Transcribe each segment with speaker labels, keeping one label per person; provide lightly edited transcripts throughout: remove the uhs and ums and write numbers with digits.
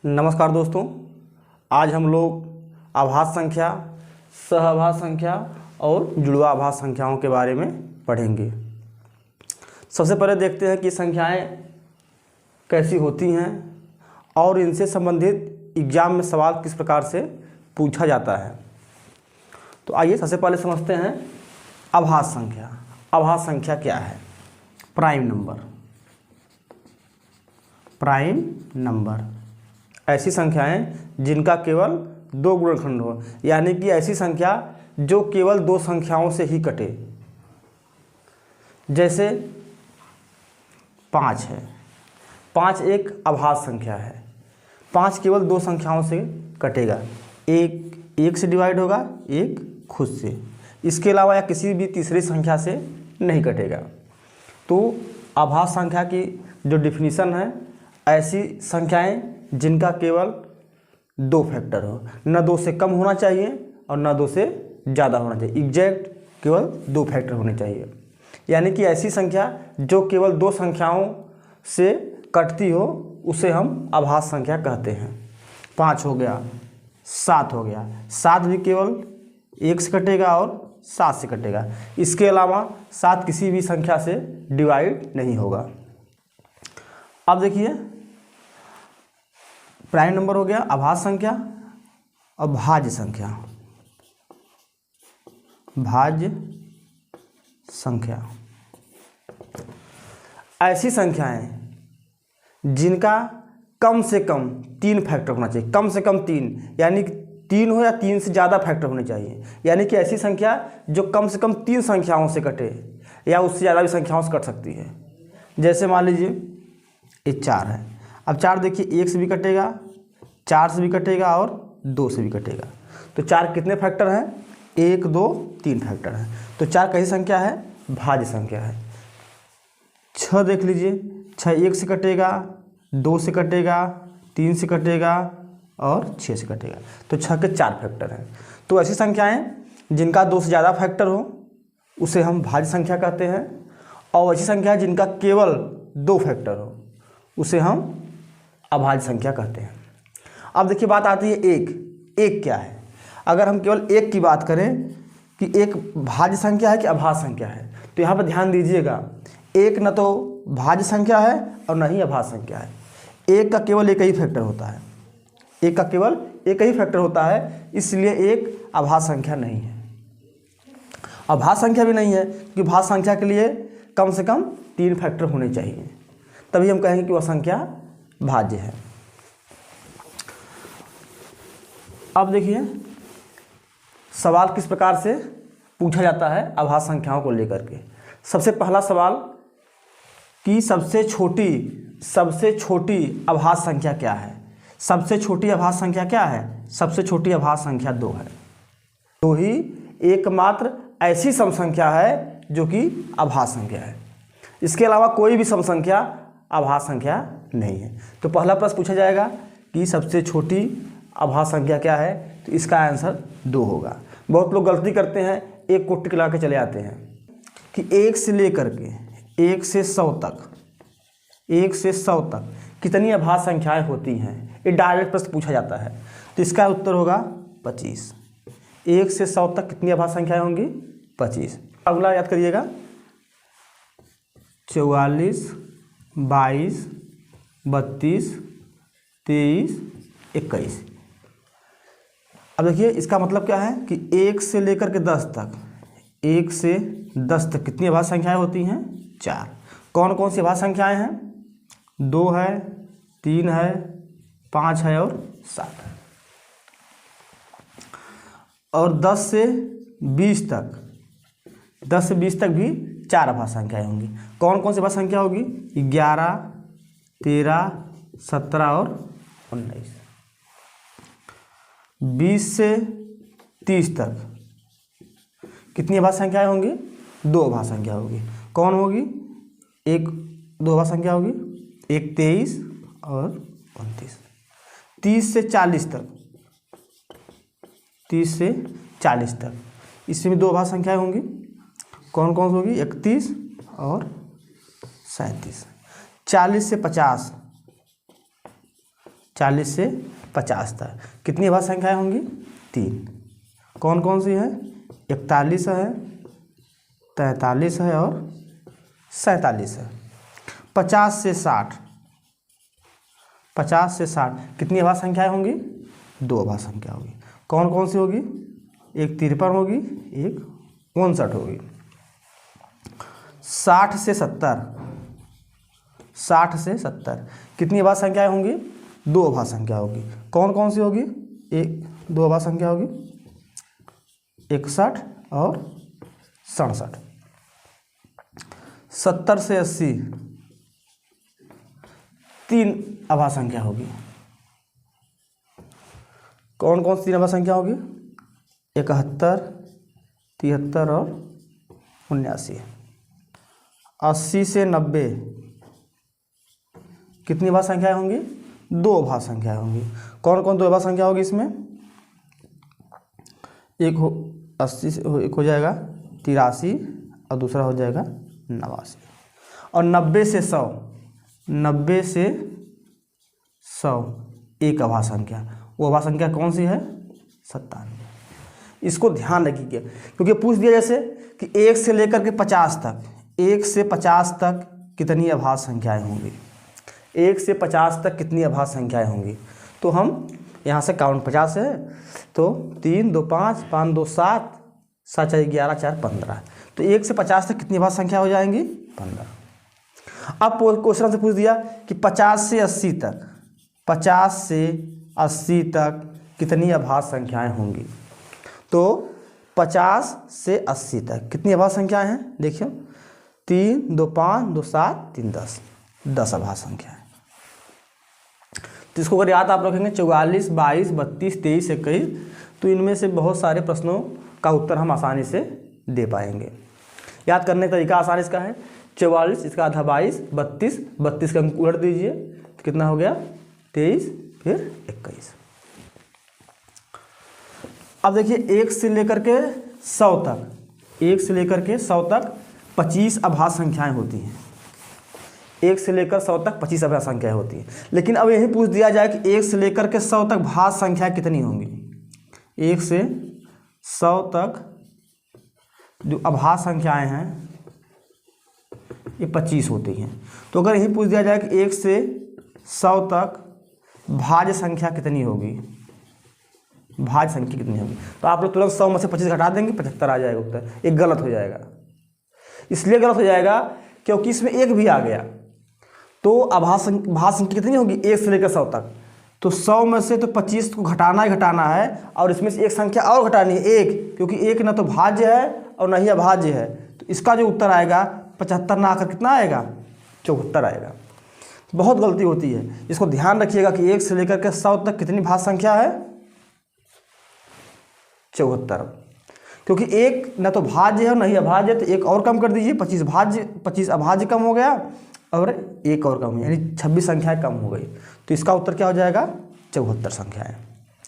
Speaker 1: नमस्कार दोस्तों, आज हम लोग आभास संख्या, सहआभास संख्या और जुड़वा आभास संख्याओं के बारे में पढ़ेंगे। सबसे पहले देखते हैं कि संख्याएं कैसी होती हैं और इनसे संबंधित एग्जाम में सवाल किस प्रकार से पूछा जाता है। तो आइए सबसे पहले समझते हैं आभास संख्या। आभास संख्या क्या है? Prime number. प्राइम नंबर ऐसी संख्याएं जिनका केवल दो गुणनखंड हो, यानी कि ऐसी संख्या जो केवल दो संख्याओं से ही कटे। जैसे 5 है। 5 एक आभास संख्या है। 5 केवल दो संख्याओं से कटेगा, एक से डिवाइड होगा, एक खुद से। इसके अलावा या किसी भी तीसरी संख्या से नहीं कटेगा। तो आभास संख्या की जो डिफिनीशन है, ऐसी संख्याएं जिनका केवल दो फैक्टर हो, न दो से कम होना चाहिए और न दो से ज़्यादा होना चाहिए। एग्जैक्ट केवल दो फैक्टर होने चाहिए, यानी कि ऐसी संख्या जो केवल दो संख्याओं से कटती हो उसे हम आभास संख्या कहते हैं। 5 हो गया, 7 हो गया। 7 भी केवल 1 से कटेगा और 7 से कटेगा। इसके अलावा 7 किसी भी संख्या से डिवाइड नहीं होगा। अब देखिए, प्राइम नंबर हो गया, आभास संख्या और भाज्य संख्या। भाज्य संख्या ऐसी संख्याएं जिनका कम से कम 3 फैक्टर होना चाहिए। कम से कम 3, यानी कि 3 हो या 3 से ज़्यादा फैक्टर होने चाहिए। यानी कि ऐसी संख्या जो कम से कम 3 संख्याओं से कटे या उससे ज़्यादा भी संख्याओं से कट सकती है। जैसे मान लीजिए ये 4 है। अब 4 देखिए, 1 से भी कटेगा, 4 से भी कटेगा और 2 से भी कटेगा। तो 4 कितने फैक्टर हैं? 1, 2, 3 फैक्टर हैं। तो 4 कैसी संख्या है? भाज्य संख्या है। 6 देख लीजिए, 6 1 से कटेगा, 2 से कटेगा, 3 से कटेगा और 6 से कटेगा। तो 6 के 4 फैक्टर हैं। तो ऐसी संख्याएं जिनका 2 से ज़्यादा फैक्टर हो उसे हम भाज्य संख्या कहते हैं, और ऐसी संख्या जिनका केवल 2 फैक्टर हो उसे हम अभाज्य संख्या कहते हैं। अब देखिए, बात आती है एक क्या है। अगर हम केवल एक की बात करें कि एक भाज्य संख्या है कि अभाज्य संख्या है, तो यहाँ पर ध्यान दीजिएगा, एक न तो भाज्य संख्या है और न ही अभाज्य संख्या है। एक का केवल एक ही फैक्टर होता है। एक का केवल एक ही फैक्टर होता है, इसलिए एक अभाज्य संख्या नहीं है। अभाज्य संख्या भी नहीं है क्योंकि भाज्य संख्या के लिए कम से कम 3 फैक्टर होने चाहिए, तभी हम कहेंगे कि वह संख्या भाज्य है। अब देखिए, सवाल किस प्रकार से पूछा जाता है आभास संख्याओं को लेकर के। सबसे पहला सवाल कि सबसे छोटी आभास संख्या क्या है? सबसे छोटी आभास संख्या क्या है? सबसे छोटी आभास संख्या 2 है। 2 ही एकमात्र ऐसी सम संख्या है जो कि आभास संख्या है। इसके अलावा कोई भी सम संख्या आभास संख्या नहीं है। तो पहला प्रश्न पूछा जाएगा कि सबसे छोटी आभास संख्या क्या है, तो इसका आंसर 2 होगा। बहुत लोग गलती करते हैं, एक को टिक लगा के चले आते हैं कि 1 से लेकर के 1 से 100 तक कितनी आभास संख्याएं होती हैं। ये डायरेक्ट प्रश्न पूछा जाता है, तो इसका उत्तर होगा 25। 1 से 100 तक कितनी आभास संख्याएं होंगी? 25। अगला याद करिएगा, 44, 22, 32, 23, 21। अब देखिए, इसका मतलब क्या है कि 1 से लेकर के 10 तक, 1 से 10 तक कितनी आभास संख्याएं होती हैं? 4। कौन कौन सी आभास संख्याएं हैं? 2 है, 3 है, 5 है और 7 है। और 10 से 20 तक भी 4 आभास संख्याएं होंगी। कौन कौन सी आभास संख्या होगी? 11, 13, 17 और 19। 20 से 30 तक कितनी आभास संख्याएं होंगी? 2 आभास संख्या होगी। कौन होगी? 2 आभास संख्या होगी, एक 23 और 29। 30 से 40 तक इसमें 2 आभास संख्याएं होंगी। कौन कौन सी होगी? 31 और 37। 40 से 50 40 से 50 तक कितनी अभाज्य संख्याएं होंगी? 3। कौन कौन सी है? 41 है, 43 है और 47 है। 50 से 60 कितनी अभाज्य संख्याएं होंगी? 2 अभाज्य संख्या होगी। कौन कौन सी होगी? एक 53 होगी, एक 59 होगी। 60 से 70 कितनी अभाज्य संख्याएं होंगी? 2 अभाज्य संख्या होगी। कौन कौन सी होगी? 2 अभाज्य संख्या होगी, 61 और 67। 70 से 80 3 अभाज्य संख्या होगी। कौन कौन सी 3 अभाज्य संख्या होगी? 71, 73 और 79। 80 से 90 कितनी अभाज्य संख्याएं होंगी? 2 अभाज्य संख्याएं होंगी। कौन कौन 2 अभाज्य संख्या होगी इसमें? एक हो 80 से एक हो जाएगा 83 और दूसरा हो जाएगा 89। और 90 से 100 एक अभाज्य संख्या। वो अभाज्य संख्या कौन सी है? 97। इसको ध्यान रखिए क्योंकि पूछ दिया जैसे कि 1 से लेकर के 50 तक, 1 से 50 तक कितनी अभाज्य संख्याएं होंगी? 1 से 50 तक कितनी अभाज्य संख्याएं होंगी? तो हम यहाँ से काउंट 50 है तो 3 2 5 5 2 7 7 4 11 4 15। तो 1 से 50 तक कितनी अभाज्य संख्या हो जाएंगी? 15। अब क्वेश्चन से पूछ दिया कि 50 से 80 तक कितनी अभाज्य संख्याएं होंगी? तो 50 से 80 तक कितनी अभाज्य संख्याएं हैं? देखिए 3 2 5 2 7 3 10 अभाज्य संख्या है। तो इसको अगर याद आप रखेंगे 44 22 32 23 21, तो इनमें से बहुत सारे प्रश्नों का उत्तर हम आसानी से दे पाएंगे। याद करने का तरीका आसान इसका है, 44 इसका आधा 22, 32 का अंक उलट दीजिए तो कितना हो गया? 23 फिर 21। अब देखिए 1 से लेकर के 100 तक 25 अभाज्य संख्याएं होती हैं। 1 से लेकर 100 तक 25 अभाज्य संख्याएं होती हैं। लेकिन अब यही पूछ दिया जाए कि 1 से लेकर के 100 तक भाज्य संख्याएं कितनी होंगी? 1 से 100 तक जो अभाज्य संख्याएं हैं ये 25 होती हैं। तो अगर यही पूछ दिया जाए कि 1 से 100 तक भाज्य संख्या कितनी होगी, भाज्य संख्या कितनी होगी, तो आप लोग तुरंत 100 में से 25 घटा देंगे, 75 आ जाएगा उत्तर। एक गलत हो जाएगा। इसलिए गलत हो जाएगा क्योंकि इसमें एक भी आ गया। तो भाज्य संख्या कितनी होगी? 1 से लेकर 100 तक। तो 100 में से तो 25 को घटाना ही घटाना है और इसमें से एक संख्या और घटानी है, 1, क्योंकि 1 ना तो भाज्य है और ना ही अभाज्य है। तो इसका जो उत्तर आएगा 75 ना आकर कितना आएगा? 74 आएगा। बहुत गलती होती है, इसको ध्यान रखिएगा कि 1 से लेकर के 100 तक कितनी भाज्य संख्या है? 74। क्योंकि 1 ना तो भाज्य है और नहीं अभाज्य है, तो 1 और कम कर दीजिए, 25 अभाज्य कम हो गया और 1 और कम, यानी 26 संख्याएं कम हो गई। तो इसका उत्तर क्या हो जाएगा? 74 संख्याएं।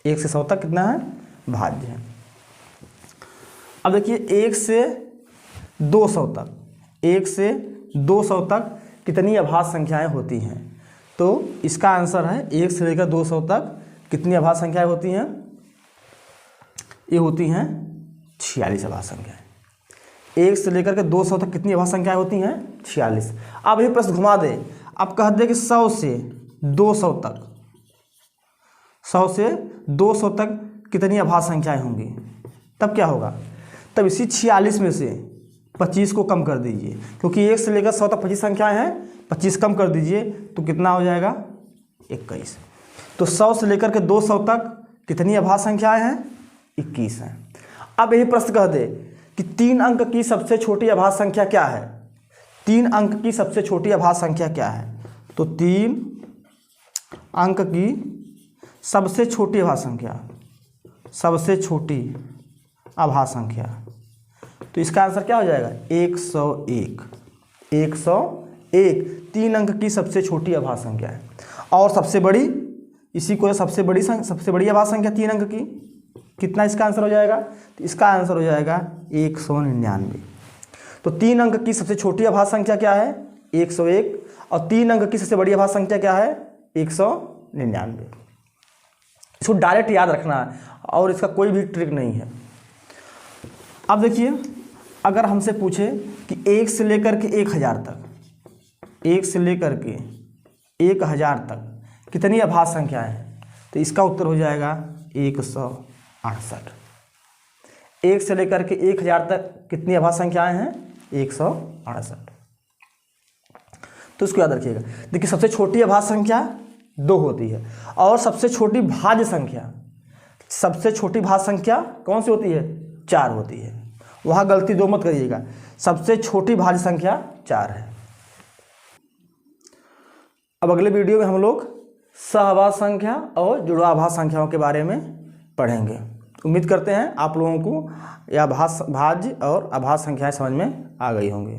Speaker 1: 1 से 100 तक कितना है? भाज्य है। अब देखिए 1 से 200 तक कितनी अभाज्य संख्याएं होती हैं? तो इसका आंसर है 1 से लेकर 200 तक कितनी अभाज्य संख्याएं होती हैं? ये होती हैं 46 अभाज्य संख्याएं। 1 से लेकर के 200 तक कितनी अभाज्य संख्याएं होती हैं? 46। अब ये प्रश्न घुमा दे, अब कह दे कि 100 से 200 तक कितनी अभाज्य संख्याएं होंगी, तब क्या होगा? तब इसी 46 में से 25 को कम कर दीजिए, क्योंकि 1 से लेकर 100 तक 25 संख्याएं हैं, 25 कम कर दीजिए तो कितना हो जाएगा? 21। तो 100 से लेकर के 200 तक कितनी अभाज्य संख्याएं हैं? 21 हैं। अब यही प्रश्न कह दे कि 3 अंक की सबसे छोटी अभाज्य संख्या क्या है? 3 अंक की सबसे छोटी अभाज्य संख्या क्या है? तो 3 अंक की सबसे छोटी अभाज्य संख्या, तो इसका आंसर क्या हो जाएगा? 101। 101 3 अंक की सबसे छोटी अभाज्य संख्या है। और सबसे बड़ी, इसी को सबसे बड़ी अभाज्य संख्या 3 अंक की, कितना इसका आंसर हो जाएगा? तो इसका आंसर हो जाएगा 199। तो 3 अंक की सबसे छोटी अभाज्य संख्या क्या है? 101, और 3 अंक की सबसे बड़ी अभाज्य संख्या क्या है? 199। इसको डायरेक्ट याद रखना है और इसका कोई भी ट्रिक नहीं है। अब देखिए, अगर हमसे पूछे कि 1 से लेकर के 1000 तक, 1 से लेकर के 1000 तक कितनी अभाज्य संख्याएं हैं, तो इसका उत्तर हो जाएगा 168। 1 से लेकर के 1000 तक कितनी अभाज्य संख्याएं हैं, 168। तो इसको याद रखिएगा। देखिए, सबसे छोटी अभाज्य संख्या 2 होती है और सबसे छोटी भाज्य संख्या, सबसे छोटी भाज्य संख्या कौन सी होती है, 4 होती है। वहाँ गलती 2 मत करिएगा, सबसे छोटी भाज्य संख्या 4 है। अब अगले वीडियो में हम लोग सहभाज्य संख्या और जुड़वाभाज्य संख्याओं के बारे में पढ़ेंगे। उम्मीद करते हैं आप लोगों को यह भाज्य और अभाज्य संख्याएं समझ में आ गई होंगी।